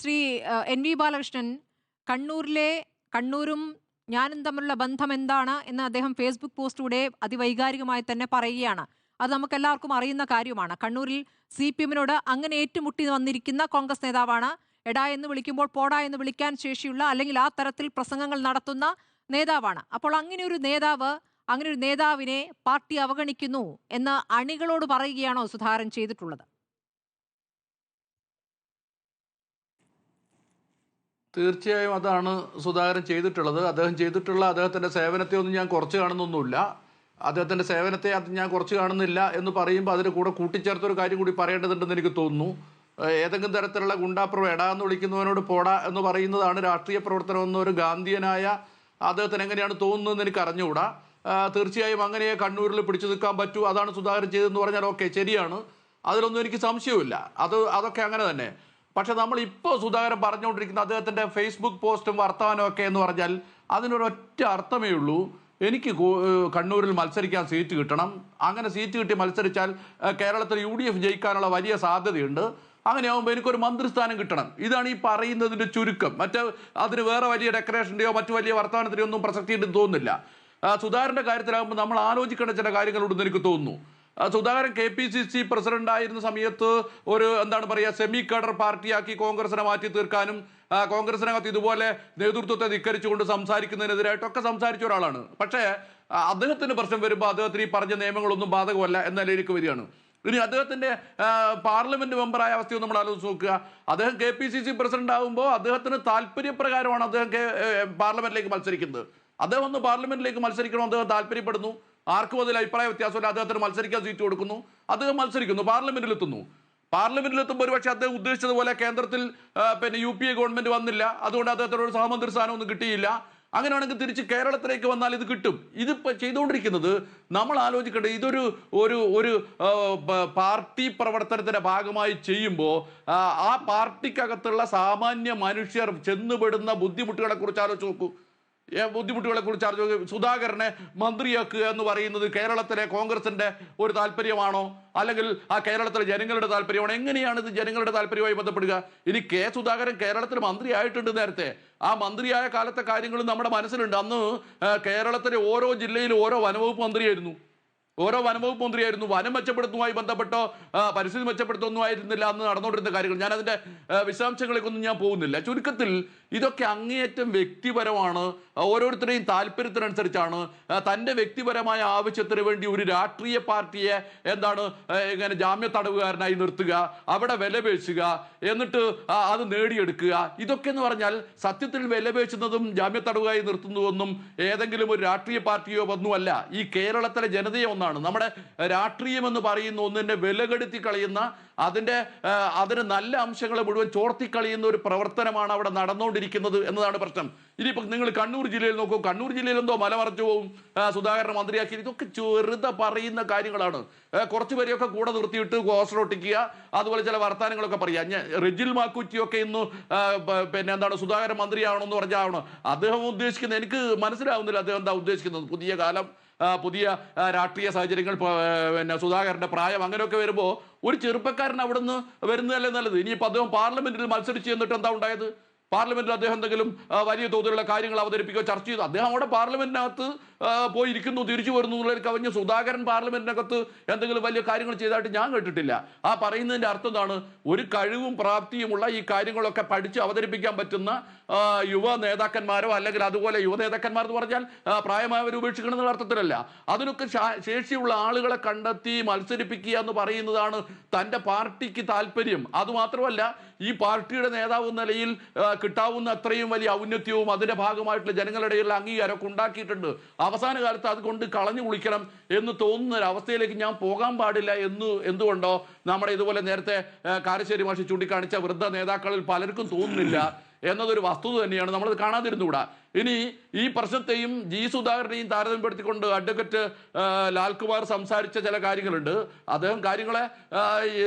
Shri N V Balakrishnan കണ്ണൂരിലെ കണ്ണൂരും ഞാനും തമ്മിലുള്ള ബന്ധം എന്താണ് എന്ന് അദ്ദേഹം ഫേസ്ബുക്ക് പോസ്റ്റിലൂടെ അതിവൈകാരികമായി തന്നെ പറയുകയാണ്. അത് നമുക്ക് എല്ലാവർക്കും അറിയുന്ന കാര്യമാണ്. കണ്ണൂരിൽ CPM-നോട് അങ്ങനെ ഏറ്റുമുട്ടി വന്നിരിക്കുന്ന കോൺഗ്രസ് നേതാവാണ്. എടാ എന്ന് വിളിക്കുമ്പോൾ പോടാ എന്ന് വിളിക്കാൻ ശേഷിയുള്ള, അല്ലെങ്കിൽ ആ തരത്തിൽ പ്രസംഗങ്ങൾ നടത്തുന്ന നേതാവാണ്. അപ്പോൾ അങ്ങനെ ഒരു നേതാവിനെ പാർട്ടി അവഗണിക്കുന്നു എന്ന് അണികളോട് പറയുകയാണോ സുധാകരൻ ചെയ്തിട്ടുള്ളത്? തീർച്ചയായും അതാണ് സുധാകരൻ ചെയ്തിട്ടുള്ളത്. അദ്ദേഹം ചെയ്തിട്ടുള്ള അദ്ദേഹത്തിൻ്റെ സേവനത്തെ ഒന്നും ഞാൻ കുറച്ച് കാണുന്നൊന്നുമില്ല. അദ്ദേഹത്തിൻ്റെ സേവനത്തെ അത് ഞാൻ കുറച്ച് കാണുന്നില്ല എന്ന് പറയുമ്പോൾ അതിന് കൂടെ കൂട്ടിച്ചേർത്തൊരു കാര്യം കൂടി പറയേണ്ടതുണ്ടെന്ന് എനിക്ക് തോന്നുന്നു. ഏതെങ്കിലും തരത്തിലുള്ള ഗുണ്ടാപ്രവ എടാ എന്ന് വിളിക്കുന്നവനോട് പോടാ എന്ന് പറയുന്നതാണ് രാഷ്ട്രീയ പ്രവർത്തനം എന്നൊരു ഗാന്ധിയനായ അദ്ദേഹത്തിന് എങ്ങനെയാണ് തോന്നുന്നതെന്ന് എനിക്ക് അറിഞ്ഞുകൂടാ. തീർച്ചയായും അങ്ങനെ കണ്ണൂരിൽ പിടിച്ചു നിൽക്കാൻ പറ്റൂ, അതാണ് സുധാകരൻ ചെയ്തതെന്ന് പറഞ്ഞാൽ ഓക്കെ, ശരിയാണ്, അതിലൊന്നും എനിക്ക് സംശയമില്ല. അതൊക്കെ അങ്ങനെ തന്നെ. പക്ഷെ നമ്മളിപ്പോൾ സുധാകരൻ പറഞ്ഞുകൊണ്ടിരിക്കുന്ന അദ്ദേഹത്തിൻ്റെ ഫേസ്ബുക്ക് പോസ്റ്റും വർത്തമാനവും ഒക്കെ എന്ന് പറഞ്ഞാൽ അതിനൊരൊറ്റ അർത്ഥമേ ഉള്ളൂ. എനിക്ക് കണ്ണൂരിൽ മത്സരിക്കാൻ സീറ്റ് കിട്ടണം, അങ്ങനെ സീറ്റ് കിട്ടി മത്സരിച്ചാൽ കേരളത്തിൽ UDF ജയിക്കാനുള്ള വലിയ സാധ്യതയുണ്ട്, അങ്ങനെയാകുമ്പോൾ എനിക്കൊരു മന്ത്രിസ്ഥാനം കിട്ടണം. ഇതാണ് ഈ പറയുന്നതിൻ്റെ ചുരുക്കം. അതിന് വേറെ വലിയ ഡെക്കറേഷൻ്റെയോ മറ്റു വലിയ വർത്തമാനത്തിൻ്റെയോ ഒന്നും പ്രസക്തി ഉണ്ടെന്ന് തോന്നുന്നില്ല. സുധാകരൻ്റെ കാര്യത്തിലാകുമ്പോൾ നമ്മൾ ആലോചിക്കേണ്ട ചില കാര്യങ്ങളുണ്ടെന്ന് എനിക്ക് തോന്നുന്നു. സുധാകരൻ KPCC പ്രസിഡന്റ് ആയിരുന്ന സമയത്ത് ഒരു സെമി കേഡർ പാർട്ടിയാക്കി കോൺഗ്രസിനെ മാറ്റി തീർക്കാനും കോൺഗ്രസിനകത്ത് ഇതുപോലെ നേതൃത്വത്തെ ധിക്കരിച്ചുകൊണ്ട് സംസാരിക്കുന്നതിനെതിരായിട്ടൊക്കെ സംസാരിച്ച ഒരാളാണ്. പക്ഷേ അദ്ദേഹത്തിന് പ്രശ്നം വരുമ്പോൾ അദ്ദേഹത്തിന് ഈ പറഞ്ഞ നിയമങ്ങളൊന്നും ബാധകമല്ല എന്ന നിലയിലേക്ക് വരികയാണ്. ഇനി അദ്ദേഹത്തിന്റെ പാർലമെന്റ് മെമ്പറായ അവസ്ഥയൊന്നും നമ്മൾ ആലോചിച്ച് നോക്കുക. അദ്ദേഹം KPCC പ്രസിഡന്റ് ആകുമ്പോൾ അദ്ദേഹത്തിന് താല്പര്യപ്രകാരമാണ് അദ്ദേഹം പാർലമെന്റിലേക്ക് മത്സരിക്കുന്നത്. അദ്ദേഹം ഒന്ന് പാർലമെന്റിലേക്ക് മത്സരിക്കണം അദ്ദേഹം താല്പര്യപ്പെടുന്നു. ആർക്കും അതിൽ അഭിപ്രായ വ്യത്യാസമില്ല. അദ്ദേഹത്തിന് മത്സരിക്കാൻ സീറ്റ് കൊടുക്കുന്നു, അദ്ദേഹം മത്സരിക്കുന്നു, പാർലമെന്റിലെത്തുന്നു. പാർലമെന്റിലെത്തുമ്പോൾ ഒരുപക്ഷെ അദ്ദേഹം ഉദ്ദേശിച്ചതുപോലെ കേന്ദ്രത്തിൽ UPA ഗവൺമെന്റ് വന്നില്ല, അതുകൊണ്ട് അദ്ദേഹത്തിന് ഒരു സഹമന്ത്രി സ്ഥാനമൊന്നും കിട്ടിയില്ല. അങ്ങനെയാണെങ്കിൽ തിരിച്ച് കേരളത്തിലേക്ക് വന്നാൽ ഇത് കിട്ടും. ഇതിപ്പോൾ ചെയ്തുകൊണ്ടിരിക്കുന്നത് നമ്മൾ ആലോചിക്കേണ്ടത് ഇതൊരു ഒരു ഒരു പാർട്ടി പ്രവർത്തനത്തിന്റെ ഭാഗമായി ചെയ്യുമ്പോൾ ആ പാർട്ടിക്കകത്തുള്ള സാമാന്യ മനുഷ്യർ ചെന്നുപെടുന്ന ബുദ്ധിമുട്ടുകളെ കുറിച്ച് ആലോചിച്ച് നോക്കൂ. കുറിച്ച് സുധാകരനെ മന്ത്രിയാക്കുക എന്ന് പറയുന്നത് കേരളത്തിലെ കോൺഗ്രസിന്റെ ഒരു താല്പര്യമാണോ, അല്ലെങ്കിൽ ആ കേരളത്തിലെ ജനങ്ങളുടെ താല്പര്യമാണോ? എങ്ങനെയാണ് ഇത് ജനങ്ങളുടെ താല്പര്യവുമായി ബന്ധപ്പെടുക? ഇനി സുധാകരൻ കേരളത്തിൽ മന്ത്രിയായിട്ടുണ്ട്. നേരത്തെ ആ മന്ത്രിയായ കാലത്തെ കാര്യങ്ങളും നമ്മുടെ മനസ്സിലുണ്ട്. അന്ന് കേരളത്തിലെ ഓരോ ജില്ലയിലും ഓരോ വനവകുപ്പ് മന്ത്രിയായിരുന്നു. വനം മെച്ചപ്പെടുത്തുന്നതുമായി ബന്ധപ്പെട്ടോ പരിസ്ഥിതി മെച്ചപ്പെടുത്തുന്നതും ആയിരുന്നില്ല അന്ന് നടന്നുകൊണ്ടിരുന്ന കാര്യങ്ങൾ. ഞാൻ അതിന്റെ വിശദാംശങ്ങളിലേക്കൊന്നും ഞാൻ പോകുന്നില്ല. ചുരുക്കത്തിൽ ഇതൊക്കെ അങ്ങേയറ്റം വ്യക്തിപരമാണ്. ഓരോരുത്തരുടെയും താല്പര്യത്തിനനുസരിച്ചാണ്. തൻ്റെ വ്യക്തിപരമായ ആവശ്യത്തിന് വേണ്ടി ഒരു രാഷ്ട്രീയ പാർട്ടിയെ ഇങ്ങനെ ജാമ്യ തടവുകാരനായി നിർത്തുക, അവിടെ വിലപേശുക, എന്നിട്ട് അത് നേടിയെടുക്കുക. ഇതൊക്കെ എന്ന് പറഞ്ഞാൽ സത്യത്തിൽ വിലപേശുന്നതും ജാമ്യ തടവുകായി നിർത്തുന്നതൊന്നും ഏതെങ്കിലും ഒരു രാഷ്ട്രീയ പാർട്ടിയോ ഒന്നുമല്ല, ഈ കേരളത്തിലെ ജനതയെ ഒന്നാണ്. നമ്മുടെ രാഷ്ട്രീയം എന്ന് പറയുന്ന ഒന്നിനെ വിലകെടുത്തി കളയുന്ന, അതിന് നല്ല അംശങ്ങളെ മുഴുവൻ ചോർത്തിക്കളയുന്ന ഒരു പ്രവർത്തനമാണ് അവിടെ നടന്നുകൊണ്ടിരിക്കുന്നത് എന്നതാണ് പ്രശ്നം. ഇനിയിപ്പോൾ നിങ്ങൾ കണ്ണൂർ ജില്ലയിൽ നോക്കൂ. കണ്ണൂർ ജില്ലയിൽ എന്തോ മലമറച്ചു പോവും, സുധാകരനെ മന്ത്രിയാക്കി. ഇതൊക്കെ ചെറുത പറയുന്ന കാര്യങ്ങളാണ്. കുറച്ചു പേരെയൊക്കെ കൂടെ നിർത്തിയിട്ട് ഗോസ്റൊട്ടിക്കുക, അതുപോലെ ചില വർത്തമാനങ്ങളൊക്കെ പറയുക. റെജിൽ മാക്കുറ്റിയൊക്കെ ഇന്ന് സുധാകരൻ മന്ത്രിയാവണമെന്ന് പറഞ്ഞാവണം അദ്ദേഹം ഉദ്ദേശിക്കുന്നത്. എനിക്ക് മനസ്സിലാവുന്നില്ല അദ്ദേഹം എന്താ ഉദ്ദേശിക്കുന്നത്. പുതിയ കാലം, പുതിയ രാഷ്ട്രീയ സാഹചര്യങ്ങൾ, സുധാകരന്റെ പ്രായം, അങ്ങനെയൊക്കെ വരുമ്പോൾ ഒരു ചെറുപ്പക്കാരൻ അവിടുന്ന് വരുന്നതല്ലേ നല്ലത്. ഇനിയിപ്പോൾ അദ്ദേഹം പാർലമെന്റിൽ മത്സരിച്ച് എന്നിട്ട് എന്താ ഉണ്ടായത്? പാർലമെന്റിൽ അദ്ദേഹം എന്തെങ്കിലും വലിയ തോതിലുള്ള കാര്യങ്ങൾ അവതരിപ്പിക്കുകയോ ചർച്ച ചെയ്തു? അദ്ദേഹം അവിടെ പാർലമെന്റിനകത്ത് പോയിരിക്കുന്നു, തിരിച്ചു വരുന്നു എന്നുള്ളതിൽ കവിഞ്ഞ് സുധാകരൻ പാർലമെന്റിനകത്ത് എന്തെങ്കിലും വലിയ കാര്യങ്ങൾ ചെയ്തതായിട്ട് ഞാൻ കേട്ടിട്ടില്ല. ആ പറയുന്നതിന്റെ അർത്ഥം എന്താണ്? ഒരു കഴിവും പ്രാപ്തിയുമുള്ള ഈ കാര്യങ്ങളൊക്കെ പഠിച്ച് അവതരിപ്പിക്കാൻ പറ്റുന്ന യുവ നേതാക്കന്മാരോ, അല്ലെങ്കിൽ അതുപോലെ യുവ നേതാക്കന്മാർ എന്ന് പറഞ്ഞാൽ പ്രായമായവർ ഉപേക്ഷിക്കണം എന്നുള്ള അർത്ഥത്തിലല്ല, അതിനൊക്കെ ശേഷിയുള്ള ആളുകളെ കണ്ടെത്തി മത്സരിപ്പിക്കുക എന്ന് പറയുന്നതാണ് തൻ്റെ പാർട്ടിക്ക് താല്പര്യം. അതുമാത്രമല്ല, ഈ പാർട്ടിയുടെ നേതാവ് എന്ന നിലയിൽ കിട്ടാവുന്ന അത്രയും വലിയ ഔന്നത്യവും അതിന്റെ ഭാഗമായിട്ടുള്ള ജനങ്ങളുടെ ഇടയിലുള്ള അംഗീകാരമൊക്കെ ഉണ്ടാക്കിയിട്ടുണ്ട്. അവസാന കാലത്ത് അത് കൊണ്ട് കളഞ്ഞു കുളിക്കണം എന്ന് തോന്നുന്ന ഒരു അവസ്ഥയിലേക്ക് ഞാൻ പോകാൻ പാടില്ല എന്തുകൊണ്ടോ നമ്മുടെ ഇതുപോലെ നേരത്തെ കാരശ്ശേരി മാഷി ചൂണ്ടിക്കാണിച്ച വൃദ്ധ നേതാക്കളിൽ പലർക്കും തോന്നുന്നില്ല എന്നതൊരു വസ്തുത തന്നെയാണ്. നമ്മളത് കാണാതിരുന്നുകൂടാ. ഇനി ഈ പ്രശ്നത്തെയും സുധാകരനെയും താരതമ്യപ്പെടുത്തിക്കൊണ്ട് അഡ്വക്കേറ്റ് ലാൽകുമാർ സംസാരിച്ച ചില കാര്യങ്ങളുണ്ട്. അദ്ദേഹം കാര്യങ്ങളെ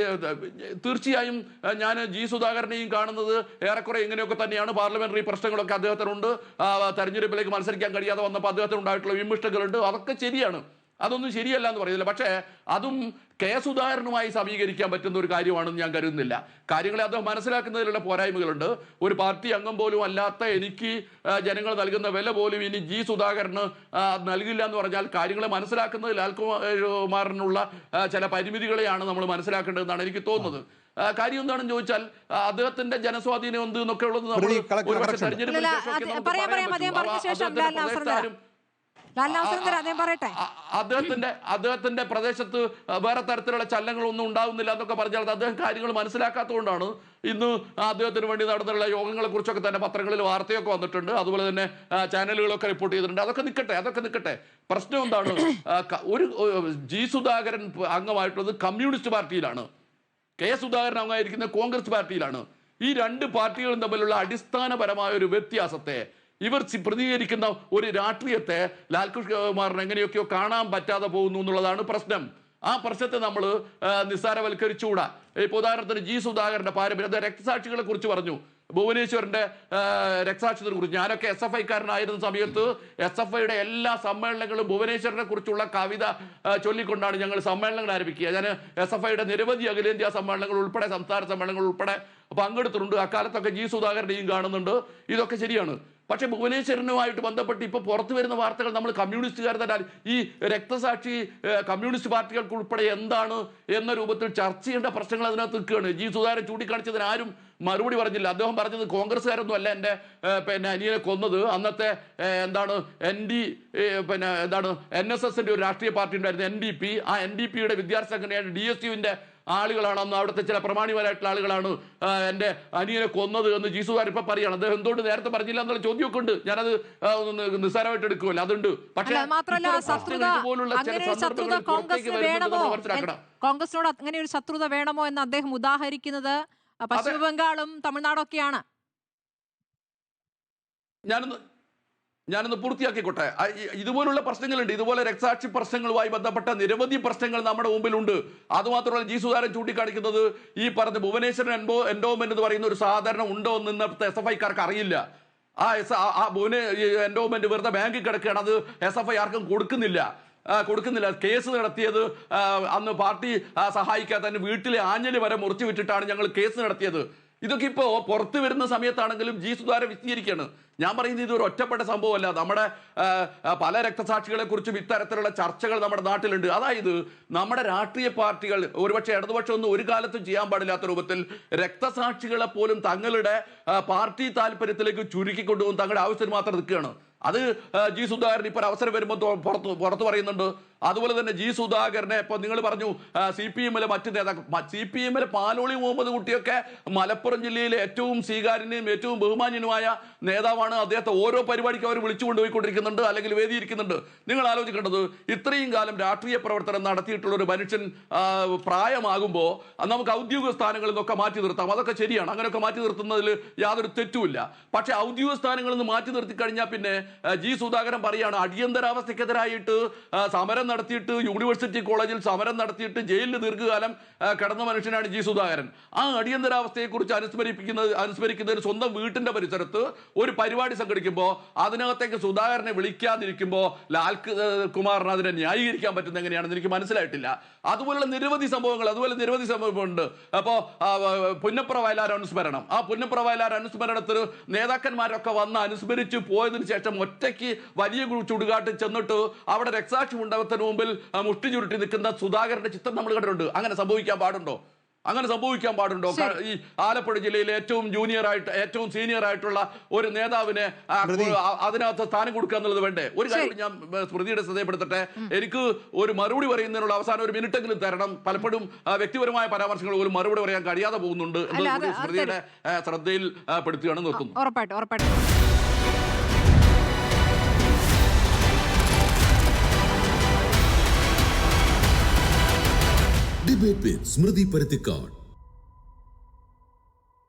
തീർച്ചയായും ഞാൻ സുധാകരനെയും കാണുന്നത് ഏറെക്കുറെ ഇങ്ങനെയൊക്കെ തന്നെയാണ്. പാർലമെന്ററി പ്രശ്നങ്ങളൊക്കെ അദ്ദേഹത്തിനുണ്ട്. തെരഞ്ഞെടുപ്പിലേക്ക് മത്സരിക്കാൻ കഴിയാതെ വന്നപ്പോൾ അദ്ദേഹത്തിന് ഉണ്ടായിട്ടുള്ള വിമിഷ്ടങ്ങളുണ്ട്. അതൊക്കെ ശരിയാണ്. അതൊന്നും ശരിയല്ല എന്ന് പറയുന്നില്ല. പക്ഷേ അതും കെ സുധാകരനുമായി സമീകരിക്കാൻ പറ്റുന്ന ഒരു കാര്യമാണെന്ന് ഞാൻ കരുതുന്നില്ല. കാര്യങ്ങളെ അദ്ദേഹം മനസ്സിലാക്കുന്നതിലുള്ള പോരായ്മകളുണ്ട്. ഒരു പാർട്ടി അംഗം പോലും അല്ലാത്ത എനിക്ക് ജനങ്ങൾ നൽകുന്ന വില പോലും ഇനി ജി സുധാകരന് നൽകില്ല എന്ന് പറഞ്ഞാൽ കാര്യങ്ങളെ മനസ്സിലാക്കുന്നതിൽ ലാൽകുമാറിനുള്ള ചില പരിമിതികളെയാണ് നമ്മൾ മനസ്സിലാക്കേണ്ടതെന്നാണ് എനിക്ക് തോന്നുന്നത്. കാര്യം എന്താണെന്ന് ചോദിച്ചാൽ അദ്ദേഹത്തിന്റെ ജനസ്വാധീനം എന്ത് എന്നൊക്കെ ഉള്ളത് നമ്മൾ ഒരുപക്ഷെ തെരഞ്ഞെടുപ്പിന് അദ്ദേഹത്തിന്റെ പ്രദേശത്ത് വേറെ തരത്തിലുള്ള ചലനങ്ങളൊന്നും ഉണ്ടാകുന്നില്ല എന്നൊക്കെ പറഞ്ഞാൽ അദ്ദേഹം കാര്യങ്ങൾ മനസ്സിലാക്കാത്തതുകൊണ്ടാണ് ഇന്ന് അദ്ദേഹത്തിന് വേണ്ടി നടന്നുള്ള യോഗങ്ങളെ കുറിച്ചൊക്കെ തന്നെ പത്രങ്ങളിൽ വാർത്തയൊക്കെ വന്നിട്ടുണ്ട്. അതുപോലെ തന്നെ ചാനലുകളൊക്കെ റിപ്പോർട്ട് ചെയ്തിട്ടുണ്ട്. അതൊക്കെ നിൽക്കട്ടെ. പ്രശ്നം എന്താണ്? ഒരു ജി സുധാകരൻ അംഗമായിട്ടുള്ളത് കമ്മ്യൂണിസ്റ്റ് പാർട്ടിയിലാണ്, കെ സുധാകരൻ അംഗമായിരിക്കുന്ന കോൺഗ്രസ് പാർട്ടിയിലാണ്. ഈ രണ്ട് പാർട്ടികളും തമ്മിലുള്ള അടിസ്ഥാനപരമായ ഒരു വ്യത്യാസത്തെ, ഇവർ പ്രതികരിക്കുന്ന ഒരു രാഷ്ട്രീയത്തെ ലാൽകുമാറിന് എങ്ങനെയൊക്കെയോ കാണാൻ പറ്റാതെ പോകുന്നു എന്നുള്ളതാണ് പ്രശ്നം. ആ പ്രശ്നത്തെ നമ്മൾ നിസ്സാരവൽക്കരിച്ചുകൂടാ. ഇപ്പോൾ ഉദാഹരണത്തിന് ജി സുധാകരന്റെ പാരമ്പര്യം, രക്തസാക്ഷികളെ കുറിച്ച് പറഞ്ഞു, ഭുവനേശ്വറിന്റെ രക്തസാക്ഷിയെ കുറിച്ച്. ഞാനൊക്കെ SFIക്കാരനായിരുന്ന സമയത്ത് SFIയുടെ എല്ലാ സമ്മേളനങ്ങളും ഭുവനേശ്വറിനെ കുറിച്ചുള്ള കവിത ചൊല്ലിക്കൊണ്ടാണ് ഞങ്ങൾ സമ്മേളനങ്ങൾ ആരംഭിക്കുക. ഞാൻ SFIയുടെ നിരവധി അഖിലേന്ത്യാ സമ്മേളനങ്ങൾ ഉൾപ്പെടെ സംസ്ഥാന സമ്മേളനങ്ങൾ ഉൾപ്പെടെ പങ്കെടുത്തിട്ടുണ്ട്. അക്കാലത്തൊക്കെ ജി സുധാകരനെയും കാണുന്നുണ്ട്. ഇതൊക്കെ ശരിയാണ്. പക്ഷെ ഭുവനേശ്വരനുമായിട്ട് ബന്ധപ്പെട്ട് ഇപ്പോൾ പുറത്തു വരുന്ന വാർത്തകൾ നമ്മൾ കമ്മ്യൂണിസ്റ്റുകാർ തന്നെ ഈ രക്തസാക്ഷി കമ്മ്യൂണിസ്റ്റ് പാർട്ടികൾക്ക് ഉൾപ്പെടെ എന്താണ് എന്ന രൂപത്തിൽ ചർച്ച ചെയ്യേണ്ട പ്രശ്നങ്ങൾ അതിനകത്ത് നിൽക്കുകയാണ്. ജി സുധാകരൻ ചൂണ്ടിക്കാണിച്ചതിന് ആരും മറുപടി പറഞ്ഞില്ല. അദ്ദേഹം പറഞ്ഞത് കോൺഗ്രസ്സുകാരൊന്നും അല്ല എൻ്റെ അനിയനെ കൊന്നത്, അന്നത്തെ NSSന്റെ ഒരു രാഷ്ട്രീയ പാർട്ടി ഉണ്ടായിരുന്നു NDP. ആ NDPയുടെ വിദ്യാർത്ഥി സംഘടനയാണ് DSUവിന്റെ ആളുകളാണ്, അന്ന് അവിടുത്തെ ചില പ്രമാണിമാരായിട്ടുള്ള ആളുകളാണ് എൻ്റെ അനിയനെ കൊന്നത് എന്ന് ജി സുധാകരൻ ഇപ്പൊ പറയാണ്. അദ്ദേഹം എന്തുകൊണ്ട് നേരത്തെ പറഞ്ഞില്ല എന്നുള്ള ചോദ്യമൊക്കെ ഉണ്ട്. ഞാനത് നിസ്സാരമായിട്ട് എടുക്കുമല്ലോ, അതുണ്ട്. പക്ഷേ കോൺഗ്രസിനോട് അങ്ങനെ ഒരു ശത്രുത വേണമോ എന്ന് അദ്ദേഹം ഉദാഹരിക്കുന്നത് പശ്ചിമ ബംഗാളും തമിഴ്നാടൊക്കെയാണ്. ഞാനൊന്ന് പൂർത്തിയാക്കിക്കോട്ടെ. ഇതുപോലുള്ള പ്രശ്നങ്ങളുണ്ട്. ഇതുപോലെ രക്തസാക്ഷി പ്രശ്നങ്ങളുമായി ബന്ധപ്പെട്ട നിരവധി പ്രശ്നങ്ങൾ നമ്മുടെ മുമ്പിലുണ്ട്. അതുമാത്രമല്ല, ജി സുധാകരൻ ചൂണ്ടിക്കാണിക്കുന്നത് ഈ പറഞ്ഞ ഭുവനേശ്വരൻ എൻഡോമെന്റ് എന്ന് പറയുന്ന ഒരു സാധാരണ ഉണ്ടോ എന്ന് ഇന്നത്തെ SFIക്കാർക്ക് അറിയില്ല. ആ എൻഡോമെന്റ് വെറുതെ ബാങ്കിൽ കിടക്കുകയാണ്. അത് SFI ആർക്കും കൊടുക്കുന്നില്ല. കേസ് നടത്തിയത് അന്ന് പാർട്ടി സഹായിക്കാതെ തന്നെ വീട്ടിലെ ആഞ്ഞല് വരെ മുറിച്ചു വിട്ടിട്ടാണ് ഞങ്ങൾ കേസ് നടത്തിയത്. ഇതൊക്കെ ഇപ്പോൾ പുറത്തു വരുന്ന സമയത്താണെങ്കിലും ജി സുധാകരൻ വിശദീകരിക്കുകയാണ്. ഞാൻ പറയുന്നത് ഇതൊരു ഒറ്റപ്പെട്ട സംഭവമല്ല. നമ്മുടെ പല രക്തസാക്ഷികളെ കുറിച്ചും ഇത്തരത്തിലുള്ള ചർച്ചകൾ നമ്മുടെ നാട്ടിലുണ്ട്. അതായത് നമ്മുടെ രാഷ്ട്രീയ പാർട്ടികൾ, ഒരുപക്ഷെ ഇടതുപക്ഷമൊന്നും ഒരു കാലത്തും ചെയ്യാൻ പാടില്ലാത്ത രൂപത്തിൽ രക്തസാക്ഷികളെ പോലും തങ്ങളുടെ പാർട്ടി താല്പര്യത്തിലേക്ക് ചുരുക്കിക്കൊണ്ടുപോകും തങ്ങളുടെ ആവശ്യത്തിന് മാത്രം നിൽക്കുകയാണ്. അത് ജി സുധാകരൻ ഇപ്പോൾ ഒരു അവസരം വരുമ്പോൾ പുറത്ത് പറയുന്നുണ്ട്. അതുപോലെ തന്നെ ജി സുധാകരനെ ഇപ്പൊ നിങ്ങൾ പറഞ്ഞു CPM-ലെ മറ്റു നേതാക്കൾ, CPM-ലെ പാലോളി മുഹമ്മദ് കുട്ടിയൊക്കെ മലപ്പുറം ജില്ലയിലെ ഏറ്റവും സ്വീകാര്യനും ഏറ്റവും ബഹുമാന്യനുമായ നേതാവാണ്. അദ്ദേഹത്തെ ഓരോ പരിപാടിക്കും അവർ വിളിച്ചു കൊണ്ടുപോയിക്കൊണ്ടിരിക്കുന്നുണ്ട്, അല്ലെങ്കിൽ വേദിയിരിക്കുന്നുണ്ട്. നിങ്ങൾ ആലോചിക്കേണ്ടത്, ഇത്രയും കാലം രാഷ്ട്രീയ പ്രവർത്തനം നടത്തിയിട്ടുള്ള ഒരു മനുഷ്യൻ പ്രായമാകുമ്പോൾ നമുക്ക് ഔദ്യോഗിക സ്ഥാനങ്ങളിൽ നിന്നൊക്കെ മാറ്റി നിർത്താം. അതൊക്കെ ശരിയാണ്, അങ്ങനെയൊക്കെ മാറ്റി നിർത്തുന്നതിൽ യാതൊരു തെറ്റുമില്ല. പക്ഷെ ഔദ്യോഗിക സ്ഥാനങ്ങളിൽ നിന്ന് മാറ്റി നിർത്തി കഴിഞ്ഞാൽ പിന്നെ ജി സുധാകരൻ പറയാണ്, അടിയന്തരാവസ്ഥക്കെതിരായിട്ട് സമരം നടത്തിയിട്ട്, യൂണിവേഴ്സിറ്റി കോളേജിൽ സമരം നടത്തിയിട്ട് ജയിലിൽ ദീർഘകാലം കിടന്ന മനുഷ്യനാണ് ജി സുധാകരൻ. ആ അടിയന്തരാവസ്ഥയെക്കുറിച്ച് അനുസ്മരിക്കുന്നതിന് സ്വന്തം വീട്ടിന്റെ പരിസരത്ത് ഒരു പരിപാടി സംഘടിക്കുമ്പോൾ അതിനകത്തേക്ക് സുധാകരനെ വിളിക്കാതിരിക്കുമ്പോൾ ലാൽകുമാറിന് അതിനെ ന്യായീകരിക്കാൻ പറ്റുന്ന എങ്ങനെയാണെന്ന് എനിക്ക് മനസ്സിലായിട്ടില്ല. അതുപോലുള്ള നിരവധി സംഭവങ്ങളുണ്ട്. അപ്പോൾ പുന്നപ്ര വയലാർ അനുസ്മരണം, ആ പുന്നപ്ര വയലാർ അനുസ്മരണത്തിന് നേതാക്കന്മാരൊക്കെ വന്ന് അനുസ്മരിച്ച് പോയതിനു ശേഷം ഒറ്റയ്ക്ക് വലിയ ചുടുകാട്ട് ചെന്നിട്ട് അവിടെ രക്തസാക്ഷി മണ്ഡപത്തിന് മുമ്പിൽ മുഷ്ടി ചുരുട്ടി നിൽക്കുന്ന സുധാകരന്റെ ചിത്രം നമ്മൾ കണ്ടിട്ടുണ്ട്. അങ്ങനെ സംഭവിക്കാൻ പാടുണ്ടോ? ഈ ആലപ്പുഴ ജില്ലയിലെ ഏറ്റവും സീനിയർ ആയിട്ടുള്ള ഒരു നേതാവിനെ അതിനകത്ത് സ്ഥാനം കൊടുക്കുക എന്നുള്ളത് വേണ്ടേ? ഒരു കാര്യം ഞാൻ സ്മൃതിയുടെ ശ്രദ്ധയപ്പെടുത്തട്ടെ. എനിക്ക് ഒരു മറുപടി പറയുന്നതിനുള്ള അവസാനം ഒരു മിനിറ്റെങ്കിലും തരണം. പലപ്പോഴും വ്യക്തിപരമായ പരാമർശങ്ങൾ പോലും മറുപടി പറയാൻ കഴിയാതെ പോകുന്നുണ്ട് എന്നത് സ്മൃതിയുടെ ശ്രദ്ധയിൽ പെടുത്തുകയാണ്. നിർത്തുന്നു. Debate with Smriti Parathikkad.